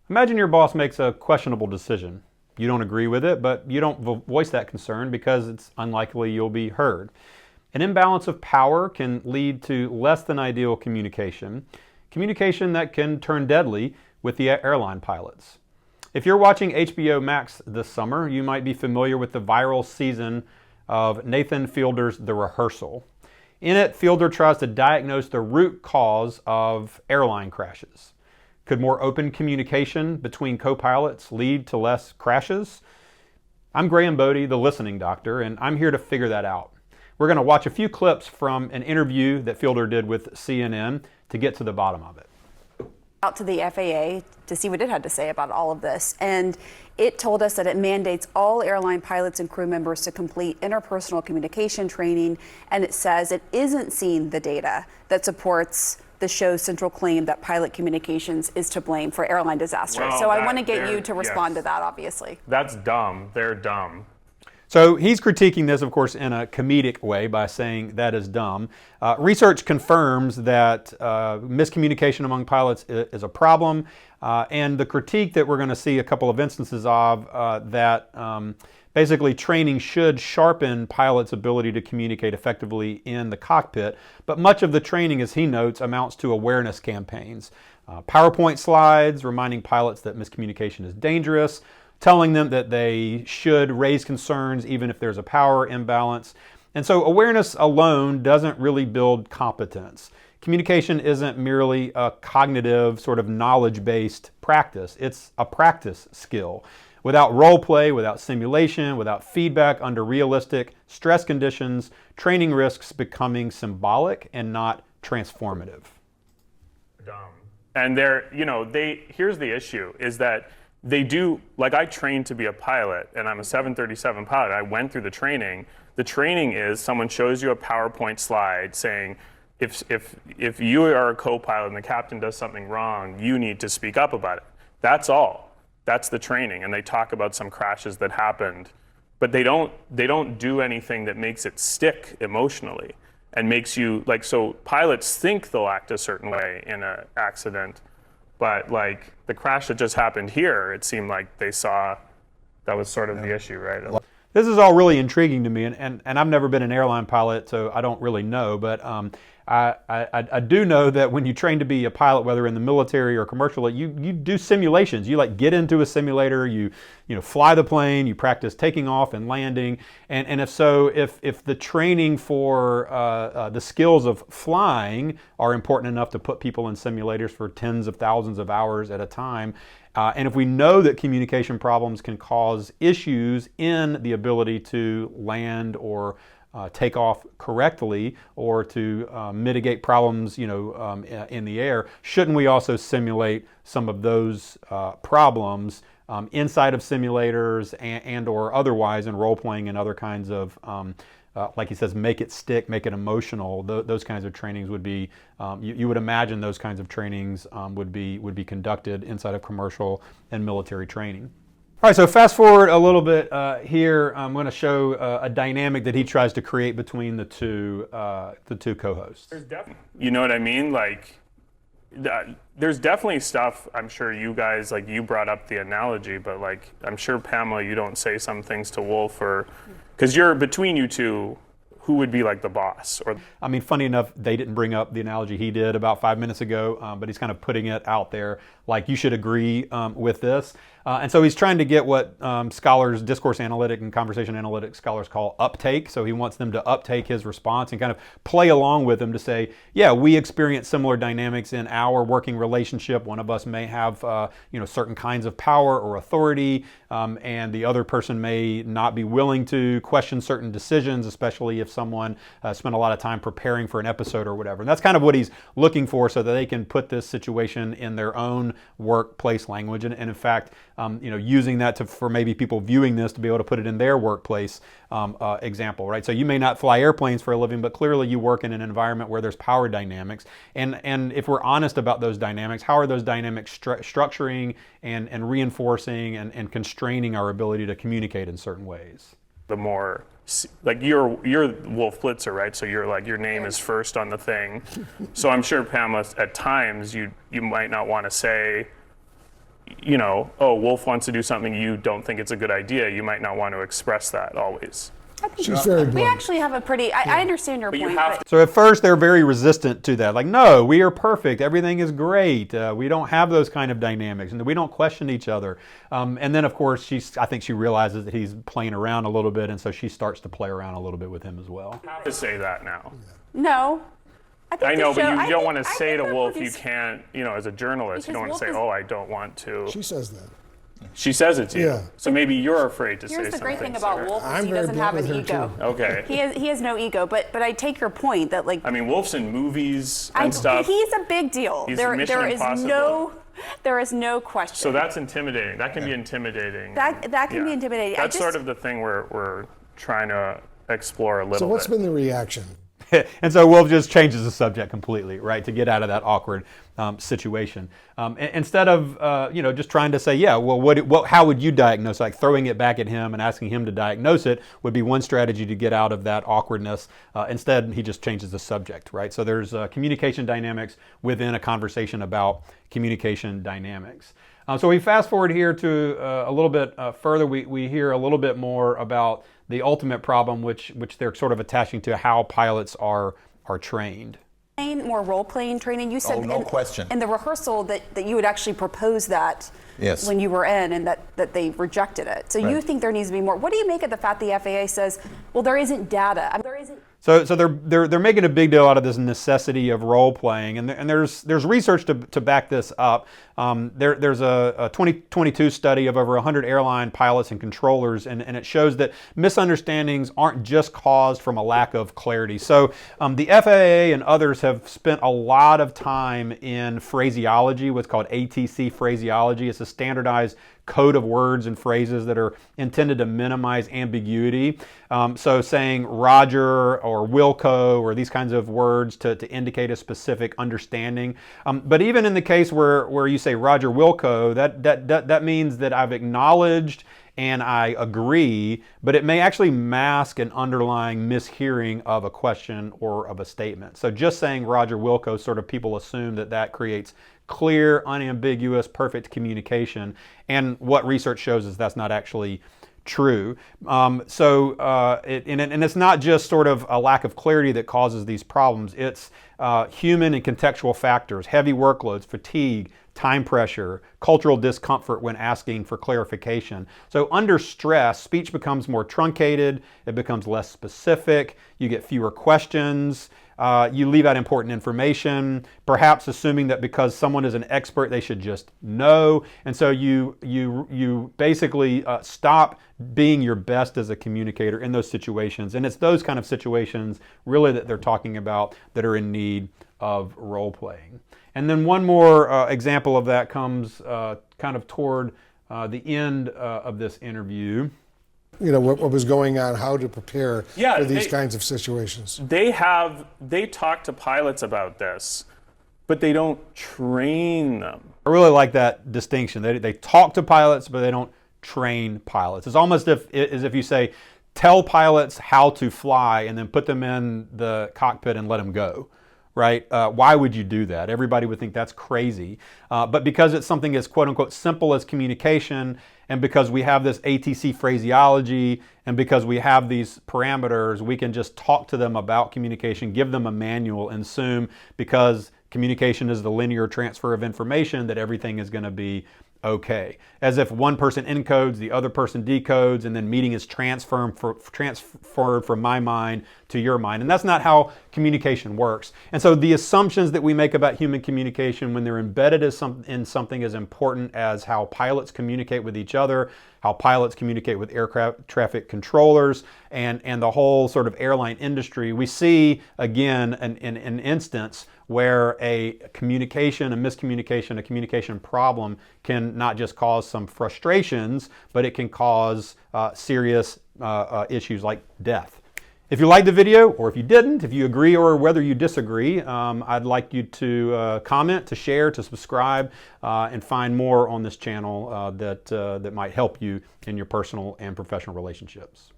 Imagine your boss makes a questionable decision. You don't agree with it, but you don't voice that concern because it's unlikely you'll be heard. An imbalance of power can lead to less than ideal communication, communication that can turn deadly with the airline pilots. If you're watching HBO Max this summer, you might be familiar with the viral season of Nathan Fielder's The Rehearsal. In it, Fielder tries to diagnose the root cause of airline crashes. Could more open communication between co-pilots lead to less crashes? I'm Graham Bodie, the listening doctor, and I'm here to figure that out. We're going to watch a few clips from an interview that Fielder did with CNN to get to the bottom of it. Out to the FAA to see what it had to say about all of this, and it told us that it mandates all airline pilots and crew members to complete interpersonal communication training, and it says it isn't seeing the data that supports the show's central claim that pilot communications is to blame for airline disasters. Well, so I want to get you to respond to that, obviously. That's dumb. They're dumb. So he's critiquing this, of course, in a comedic way by saying that is dumb. Research confirms that miscommunication among pilots is a problem, and the critique that we're going to see a couple of instances of that basically training should sharpen pilots' ability to communicate effectively in the cockpit, but much of the training, as he notes, amounts to awareness campaigns. PowerPoint slides reminding pilots that miscommunication is dangerous, telling them that they should raise concerns even if there's a power imbalance. And so awareness alone doesn't really build competence. Communication isn't merely a cognitive, sort of knowledge-based practice. It's a practice skill. Without role play, without simulation, without feedback under realistic stress conditions, training risks becoming symbolic and not transformative. Dumb. And here's the issue, is that they do, like I trained to be a pilot, and I'm a 737 pilot. I went through the training. The training is someone shows you a PowerPoint slide saying, if you are a co-pilot and the captain does something wrong, you need to speak up about it. That's all. That's the training. And they talk about some crashes that happened, but they don't do anything that makes it stick emotionally and makes you, like, so pilots think they'll act a certain way in an accident, but like the crash that just happened here, it seemed like they saw that was sort of the issue, right? This is all really intriguing to me, and I've never been an airline pilot, so I don't really know, but I do know that when you train to be a pilot, whether in the military or commercial, you do simulations. You like get into a simulator, you fly the plane, you practice taking off and landing, and if the training for the skills of flying are important enough to put people in simulators for tens of thousands of hours at a time, and if we know that communication problems can cause issues in the ability to land or take off correctly or to mitigate problems, in the air, shouldn't we also simulate some of those problems inside of simulators and or otherwise in role playing and other kinds of like he says, make it stick, make it emotional. Those kinds of trainings would be, you would imagine those kinds of trainings would be conducted inside of commercial and military training. All right, so fast forward a little bit here. I'm going to show a dynamic that he tries to create between the two co-hosts. There's definitely, you know what I mean? Like, there's definitely stuff. I'm sure you guys, like, you brought up the analogy, but like, I'm sure Pamela, you don't say some things to Wolf, or because you're between you two. Who would be like the boss? Or I mean, funny enough, they didn't bring up the analogy he did about 5 minutes ago, but he's kind of putting it out there like you should agree with this. And so he's trying to get what scholars, discourse analytic and conversation analytic scholars call uptake. So he wants them to uptake his response and kind of play along with him to say, yeah, we experience similar dynamics in our working relationship. One of us may have certain kinds of power or authority, and the other person may not be willing to question certain decisions, especially if someone spent a lot of time preparing for an episode or whatever. And that's kind of what he's looking for so that they can put this situation in their own workplace language. And in fact, using that for maybe people viewing this to be able to put it in their workplace example, right? So you may not fly airplanes for a living, but clearly you work in an environment where there's power dynamics. And if we're honest about those dynamics, how are those dynamics structuring and reinforcing and constraining our ability to communicate in certain ways? The more, like, you're Wolf Blitzer, right? So you're like, your name is first on the thing. So I'm sure, Pamela, at times you might not want to say, you know, oh, Wolf wants to do something, you don't think it's a good idea, you might not want to express that always. She's very We blunt. actually have a pretty, I understand your But you point, have but So at first they're very resistant to that. Like, no, we are perfect. Everything is great. We don't have those kind of dynamics, and we don't question each other. And then, of course, I think she realizes that he's playing around a little bit, and so she starts to play around a little bit with him as well. have to say that now. no. think I know, the but show- you I don't think- want I to say think to they're Wolf, you producing- can't, you know, as a journalist, you Because don't want to say, Wolf is- oh, I don't want to. She says that. She says it to you. Yeah. So maybe you're afraid to say Here's something. the great thing about Sarah. Wolf is I'm he very doesn't have blunt an with her, ego. too. Okay. He has no ego, but I take your point that like I mean, Wolf's in movies and stuff. he's a big deal. He's There Mission is Impossible. no question. So that's intimidating. That can be intimidating. That can be intimidating. I That's just- sort of the thing we're trying to explore a little So what's bit. been the reaction? And so Wolf just changes the subject completely, right, to get out of that awkward situation. Instead of just trying to say, yeah, well, how would you diagnose? Like throwing it back at him and asking him to diagnose it would be one strategy to get out of that awkwardness. Instead, he just changes the subject, right? So there's communication dynamics within a conversation about communication dynamics. So we fast forward here to a little bit further. We hear a little bit more about the ultimate problem, which they're sort of attaching to how pilots are trained. More role-playing training. You said Oh, no question. in the rehearsal that you would actually propose that Yes. when you were in, and that they rejected it. So you Right. think there needs to be more. What do you make of the fact the FAA says, well, there isn't data? I mean, there isn't. So they're making a big deal out of this necessity of role playing, and there's research to back this up. There's a 2022 study of over 100 airline pilots and controllers, and it shows that misunderstandings aren't just caused from a lack of clarity. So the FAA and others have spent a lot of time in phraseology, what's called ATC phraseology. It's a standardized code of words and phrases that are intended to minimize ambiguity. So saying Roger or Wilco or these kinds of words to indicate a specific understanding. But even in the case where you say Roger Wilco, that means that I've acknowledged and I agree, but it may actually mask an underlying mishearing of a question or of a statement. So just saying Roger Wilco, sort of people assume that creates clear, unambiguous, perfect communication. And what research shows is that's not actually true. And it's not just sort of a lack of clarity that causes these problems. It's human and contextual factors, heavy workloads, fatigue, time pressure, cultural discomfort when asking for clarification. So under stress, speech becomes more truncated, it becomes less specific, you get fewer questions, you leave out important information, perhaps assuming that because someone is an expert, they should just know. And so you basically stop being your best as a communicator in those situations. And it's those kind of situations really that they're talking about that are in need of role playing. And then one more example of that comes kind of toward the end of this interview. You know, what was going on, how to prepare Yeah, for these they- kinds of situations. They talk to pilots about this, but they don't train them. I really like that distinction. They talk to pilots, but they don't train pilots. It's almost as if you say, tell pilots how to fly and then put them in the cockpit and let them go. Right? Why would you do that? Everybody would think that's crazy. But because it's something as quote unquote simple as communication, and because we have this ATC phraseology, and because we have these parameters, we can just talk to them about communication, give them a manual, and assume because communication is the linear transfer of information that everything is going to be okay. As if one person encodes, the other person decodes, and then meaning is transferred from my mind to your mind. And that's not how communication works. And so the assumptions that we make about human communication when they're embedded in something as important as how pilots communicate with each other, how pilots communicate with aircraft traffic controllers, and the whole sort of airline industry, we see again an instance where a communication, a miscommunication, a communication problem can not just cause some frustrations, but it can cause serious issues like death. If you liked the video, or if you didn't, if you agree or whether you disagree, I'd like you to comment, to share, to subscribe, and find more on this channel that might help you in your personal and professional relationships.